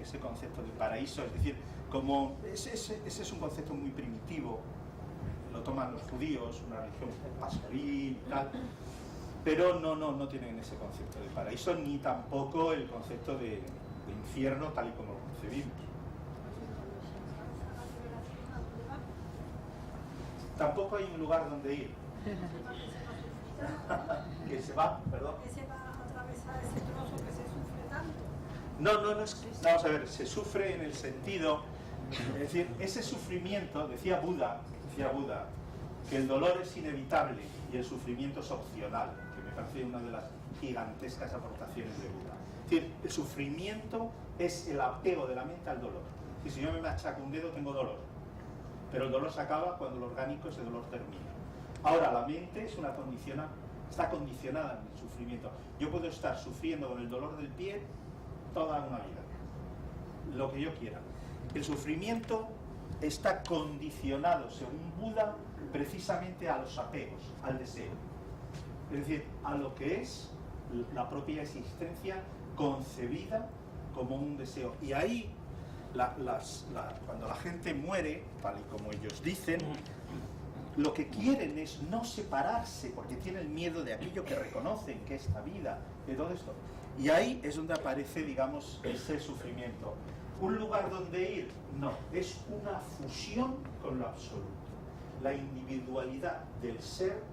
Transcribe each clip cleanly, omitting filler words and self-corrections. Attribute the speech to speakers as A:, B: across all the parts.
A: ese concepto de paraíso, es decir, como ese es un concepto muy primitivo, lo toman los judíos, una religión pastoril y tal, pero no tienen ese concepto de paraíso, ni tampoco el concepto de infierno tal y como lo concebimos. Tampoco hay un lugar donde ir. Que se va, perdón.
B: Que se va a atravesar ese trozo que se sufre tanto.
A: No es que, vamos a ver, se sufre en el sentido, es decir, ese sufrimiento, decía Buda, que el dolor es inevitable y el sufrimiento es opcional, que me parece una de las gigantescas aportaciones de Buda. Es decir, el sufrimiento es el apego de la mente al dolor. Y si yo me machaco un dedo, tengo dolor. Pero el dolor se acaba cuando lo orgánico, ese dolor termina. Ahora, la mente es está condicionada en el sufrimiento. Yo puedo estar sufriendo con el dolor del pie toda una vida, lo que yo quiera. El sufrimiento está condicionado, según Buda, precisamente a los apegos, al deseo. Es decir, a lo que es la propia existencia concebida como un deseo. Y ahí, cuando la gente muere, tal y como ellos dicen, lo que quieren es no separarse, porque tienen miedo de aquello que reconocen, que es la vida, de todo esto. Y ahí es donde aparece, digamos, ese sufrimiento. ¿Un lugar donde ir? No, es una fusión con lo absoluto. La individualidad del ser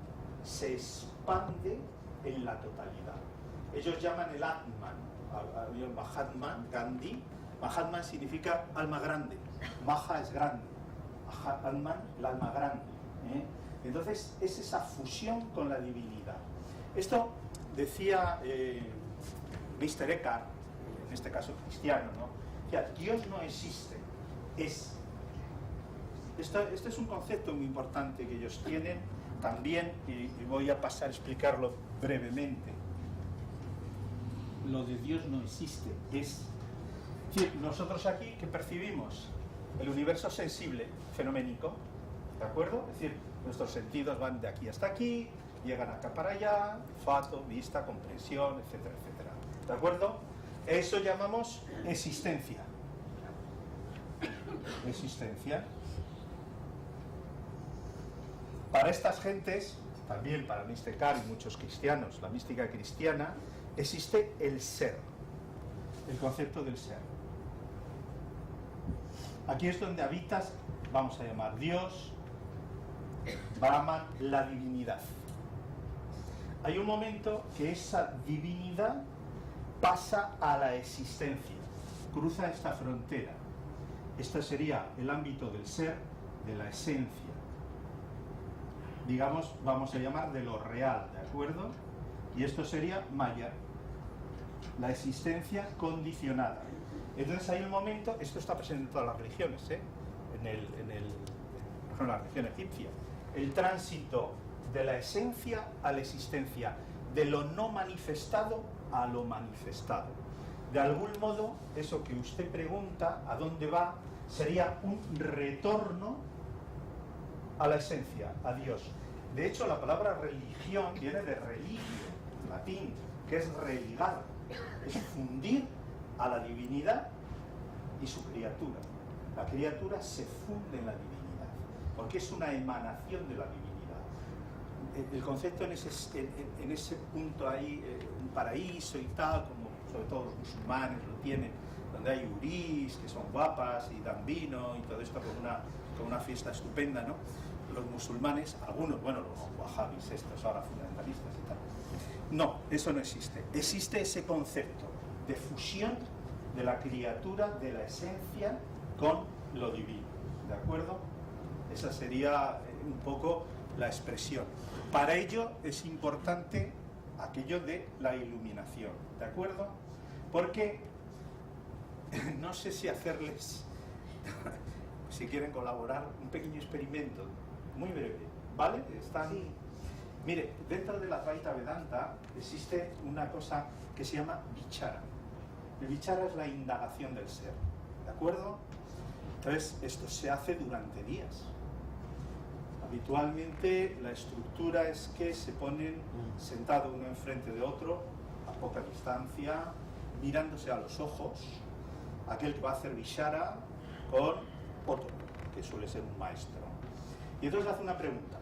A: se expande en la totalidad. Ellos llaman el Atman, el Mahatma Gandhi. Mahatma significa alma grande, Maha es grande, Atman, el alma grande. Entonces es esa fusión con la divinidad. Esto decía Mr. Eckhart, en este caso cristiano, ¿no? Decía, Dios no existe, es. Este es un concepto muy importante que ellos tienen también, y voy a pasar a explicarlo brevemente. Lo de Dios no existe, es. Es decir, nosotros aquí, ¿qué percibimos? El universo sensible, fenoménico, ¿de acuerdo? Es decir, nuestros sentidos van de aquí hasta aquí, llegan acá para allá, olfato, vista, comprensión, etcétera, etcétera. ¿De acuerdo? Eso llamamos existencia. Existencia. Para estas gentes, también para Mr. Eckhart y muchos cristianos, la mística cristiana, existe el ser, el concepto del ser. Aquí es donde habitas, vamos a llamar Dios, Brahman, la divinidad. Hay un momento que esa divinidad pasa a la existencia, cruza esta frontera. Este sería el ámbito del ser, de la esencia. Digamos, vamos a llamar de lo real, ¿de acuerdo? Y esto sería Maya, la existencia condicionada. Entonces hay un momento, esto está presente en todas las religiones, en la religión egipcia, el tránsito de la esencia a la existencia, de lo no manifestado a lo manifestado. De algún modo, eso que usted pregunta, ¿a dónde va?, sería un retorno a la esencia, a Dios. De hecho, la palabra religión viene de religio, latín, que es religar, es fundir a la divinidad y su criatura. La criatura se funde en la divinidad, porque es una emanación de la divinidad. El concepto en ese punto ahí, un paraíso y tal, como sobre todo los musulmanes lo tienen, donde hay urís, que son guapas y dan vino y todo esto con una fiesta estupenda, ¿no? Los musulmanes, algunos, bueno, los wahhabis estos ahora fundamentalistas y tal. No, eso no existe. Existe ese concepto de fusión de la criatura, de la esencia con lo divino, ¿de acuerdo? Esa sería un poco la expresión. Para ello es importante aquello de la iluminación, ¿de acuerdo? Porque no sé si hacerles, si quieren colaborar, un pequeño experimento, muy breve, ¿vale?
B: Sí.
A: Mire, dentro de la Advaita Vedanta existe una cosa que se llama vichara. El vichara es la indagación del ser, ¿de acuerdo? Entonces, esto se hace durante días. Habitualmente la estructura es que se ponen sentados uno enfrente de otro, a poca distancia, mirándose a los ojos, aquel que va a hacer bishara con otro, que suele ser un maestro. Y entonces hace una pregunta.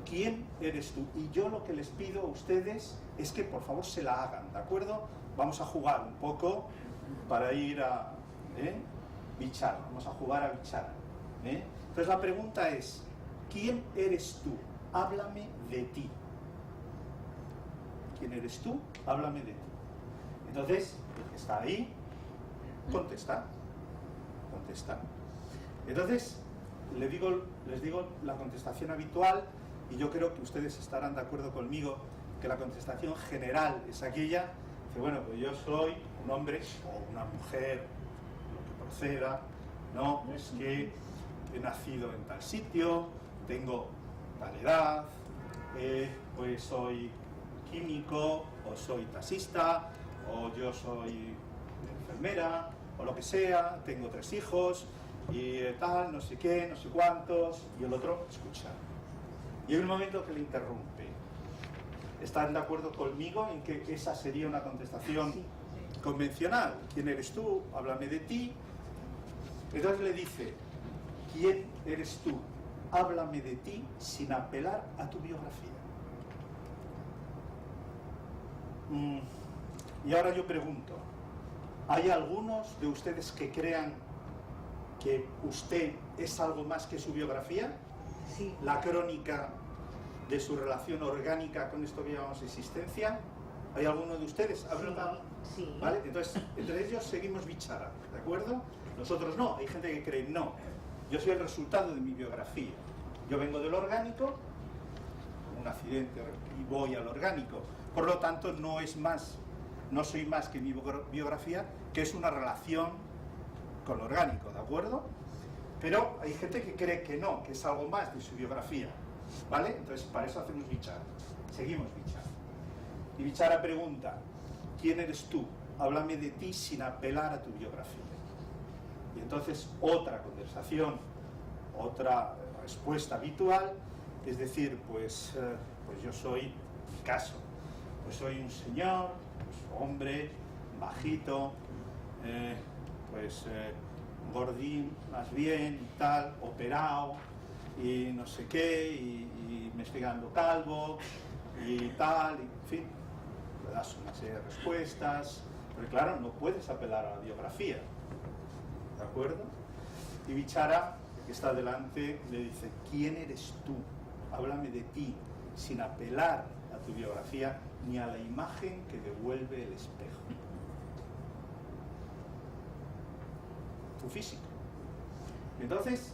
A: ¿Quién eres tú? Y yo lo que les pido a ustedes es que por favor se la hagan, ¿de acuerdo? Vamos a jugar un poco para ir a bichar, vamos a jugar a bichar. Entonces la pregunta es, ¿quién eres tú? Háblame de ti. ¿Quién eres tú? Háblame de ti. Entonces, el que está ahí, contesta. Contesta. Entonces, les digo la contestación habitual, y yo creo que ustedes estarán de acuerdo conmigo que la contestación general es aquella, que bueno, pues yo soy un hombre o una mujer, lo que proceda, no, es que he nacido en tal sitio, tengo tal edad, pues soy químico, o soy taxista, o yo soy enfermera, o lo que sea, tengo 3 hijos, y tal, no sé qué, no sé cuántos, y el otro escucha. Y hay un momento que le interrumpe. ¿Están de acuerdo conmigo en que esa sería una contestación convencional? ¿Quién eres tú? Háblame de ti. Entonces le dice, ¿quién eres tú? Háblame de ti sin apelar a tu biografía. Y ahora yo pregunto, ¿hay algunos de ustedes que crean que usted es algo más que su biografía?
C: Sí.
A: La crónica de su relación orgánica con esto que llamamos existencia. ¿Hay alguno de ustedes?
C: Sí.
A: ¿Vale? Entonces, entre ellos seguimos bichara, ¿de acuerdo? Nosotros no, hay gente que cree no. Yo soy el resultado de mi biografía. Yo vengo del orgánico, un accidente, y voy al orgánico. Por lo tanto, no soy más que mi biografía, que es una relación con lo orgánico, ¿de acuerdo? Pero hay gente que cree que no, que es algo más de su biografía, ¿vale? Entonces, para eso hacemos bichara. Seguimos bichara. Y bichara pregunta, ¿quién eres tú? Háblame de ti sin apelar a tu biografía. Y entonces, otra conversación, otra respuesta habitual, es decir, pues yo soy, en mi caso, pues soy un señor, pues hombre, bajito, gordín más bien y tal, operado y no sé qué, y me estoy quedando calvo y tal, y, en fin, le das una serie de respuestas, pero claro, no puedes apelar a la biografía, ¿de acuerdo? Y bichara, que está delante, le dice, ¿quién eres tú? Háblame de ti, sin apelar a tu biografía ni a la imagen que devuelve el espejo. Tu físico. Entonces...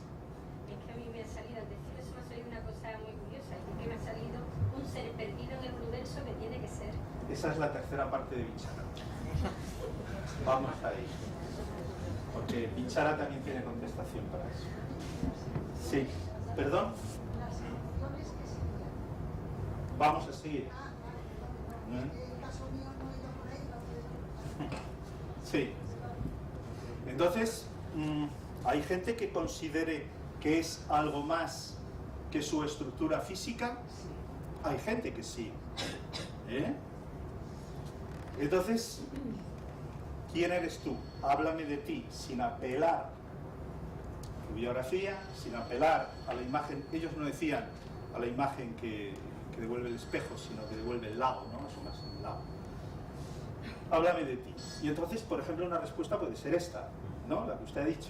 D: Es que a mí me ha salido, al decir eso me ha salido una cosa muy curiosa, y que me ha salido un ser perdido en el universo que tiene que ser.
A: Esa es la tercera parte de bichara. Vamos ahí. Porque bichara también tiene contestación para eso. Sí. ¿Perdón?
B: Las emociones que serían.
A: Vamos a seguir.
B: El caso mío no he ido por ahí, no.
A: Sí. Entonces, ¿hay gente que considere que es algo más que su estructura física? Hay gente que sí. Entonces, ¿quién eres tú? Háblame de ti, sin apelar a tu biografía, sin apelar a la imagen. Ellos no decían a la imagen que devuelve el espejo, sino que devuelve el lago, ¿no? Es más un lago. Háblame de ti. Y entonces, por ejemplo, una respuesta puede ser esta, ¿no? La que usted ha dicho.